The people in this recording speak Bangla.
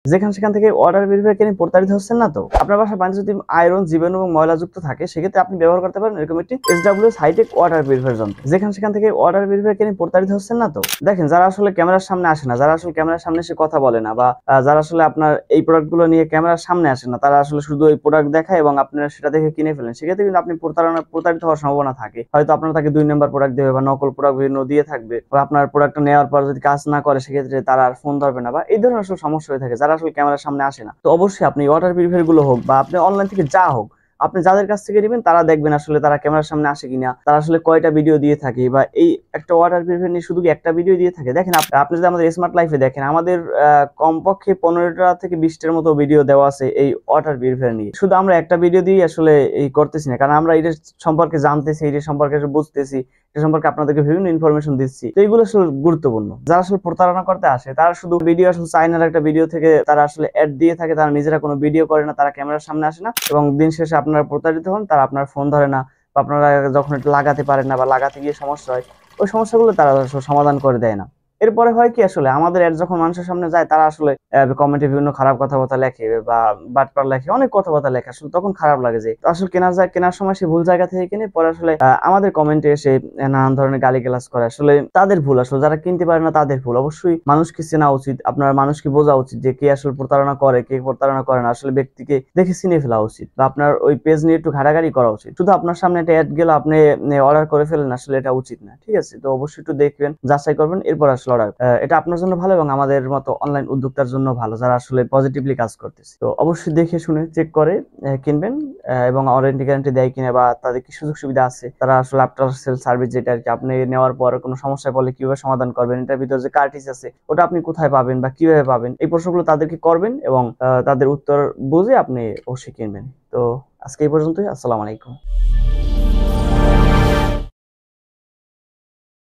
যেখান সেখান থেকে ওয়াটার পিউরিফায়ার কিনে প্রতারিত হচ্ছেন না তো? আপনার বাসায় পানি যদি আয়রন, জীবাণু এবং ময়লাযুক্ত থাকে সেক্ষেত্রে আপনি ব্যবহার করতে পারেন এরকম একটি SWS হাইটেক ওয়াটার পিউরিফায়ার যন্ত্র। যেখান সেখান থেকে ওয়াটার পিউরিফায়ার কিনে প্রতারিত হচ্ছেন না তো? দেখেন, যারা আসলে ক্যামেরার সামনে আসে না, যারা আসলে ক্যামেরার সামনে এসে কথা বলে না, বা যারা আসলে আপনার এই প্রোডাক্টগুলো নিয়ে ক্যামেরার সামনে আসে না, তারা আসলে শুধু এই প্রোডাক্ট দেখায় এবং আপনারা সেটা দেখে কিনে ফেলেন। সেক্ষেত্রে কিন্তু আপনি প্রতারিত হওয়ার সম্ভাবনা থাকে। হয়তো আপনার তাকে 2 নাম্বার প্রোডাক্ট দেবে বা নকল প্রোডাক্ট বিভিন্ন দিয়ে থাকবে, বা আপনার প্রোডাক্টটা নেওয়ার পর যদি কাজ না করে সেক্ষেত্রে তারা আর ফোন ধরবে না, বা এই ধরনের আসলে সমস্যা হয়ে থাকে যারা আসলে ক্যামেরার সামনে আসে না। তো অবশ্যই আপনি ওয়াটার পিউরিফায়ার গুলো হোক বা আপনি অনলাইন থেকে যা হোক, আপনি যাদের কাছ থেকে নেবেন তারা দেখবেন আসলে তারা ক্যামেরার সামনে আসে কিনা, তারা আসলে কয়টা ভিডিও দিয়ে থাকে, বা এই একটা ওয়াটার পিউরিফায়ার নিয়ে শুধু কি একটা ভিডিও দিয়ে থাকে। দেখেন, আপনি যদি আমাদের স্মার্ট লাইফে দেখেন, আমাদের কমপক্ষে 15টা থেকে 20টার মতো ভিডিও দেওয়া আছে এই ওয়াটার পিউরিফায়ার নিয়ে। শুধু আমরা একটা ভিডিও দিয়ে আসলে এই করতেছি না, কারণ আমরা এটা সম্পর্কে জানতেছি, এটা সম্পর্কে বুঝতেছি, এটা সম্পর্কে আপনাদেরকে বিভিন্ন ইনফরমেশন দিচ্ছি। তো এইগুলো আসলে গুরুত্বপূর্ণ। যারা আসলে প্রতারণা করতে আসে তারা শুধু ভিডিও, আসলে চাইনার একটা ভিডিও থেকে তারা আসলে অ্যাড দিয়ে থাকে, তারা নিজেরা কোনো ভিডিও করে না, তারা ক্যামেরার সামনে আসে না, এবং দিন শেষে আপনারা প্রতারিত হন, তারা আপনার ফোন ধরে না, বা আপনারা যখন এটা লাগাতে পারেন না বা লাগাতে গিয়ে সমস্যা হয়, ওই সমস্যাগুলো তারা আসলে সমাধান করে দেয় না। এরপরে হয় কি, আসলে আমাদের অ্যাড যখন মানুষের সামনে যায় তারা আসলে কমেন্টে বিভিন্ন খারাপ কথাবার্তা লেখে বা বাটপার লেখে, অনেক কথাবার্তা লেখে। আসলে তখন খারাপ লাগে যে আসলে কেনার সময় সে ভুল জায়গা থেকে কিনে পরে আসলে আমাদের কমেন্টে এসে নানান ধরনের গালিগালাজ করে। আসলে তাদের ভুল, আসলে যারা কিনতে পারে না তাদের ভুল। অবশ্যই মানুষকে চেনা উচিত, আপনার মানুষকে বোঝা উচিত যে কে আসলে প্রতারণা করে, কে প্রতারণা করে না। আসলে ব্যক্তিকে দেখে চিনে ফেলা উচিত, বা আপনার ওই পেজ নিয়ে একটু ঘাটাঘাটি করা উচিত। শুধু আপনার সামনে একটা অ্যাড গেল, আপনি অর্ডার করে ফেলেন, আসলে এটা উচিত না। ঠিক আছে, তো অবশ্যই একটু দেখবেন, যাচাই করবেন, এরপর আসলে অর্ডার। এটা আপনার জন্য ভালো এবং আমাদের মতো অনলাইন উদ্যোক্তার জন্য ভালো, যারা আসলে পজিটিভলি কাজ করতেছে। তো অবশ্যই দেখে শুনে চেক করে কিনবেন, এবং ওয়ারেন্টি গ্যারান্টি দেয় কিনা বা তাদের কি সুযোগ সুবিধা আছে, তারা আসলে আফটার সেল সার্ভিস যেটা আর কি, আপনি নেওয়ার পর কোনো সমস্যায় পড়লে কিভাবে সমাধান করবেন, এটার ভিতরে যে কার্টিজ আছে ওটা আপনি কোথায় পাবেন বা কিভাবে পাবেন, এই প্রশ্নগুলো তাদেরকে করবেন এবং তাদের উত্তর বুঝে আপনি অবশ্যই কিনবেন। তো আজকে এই পর্যন্তই। আসসালামু আলাইকুম।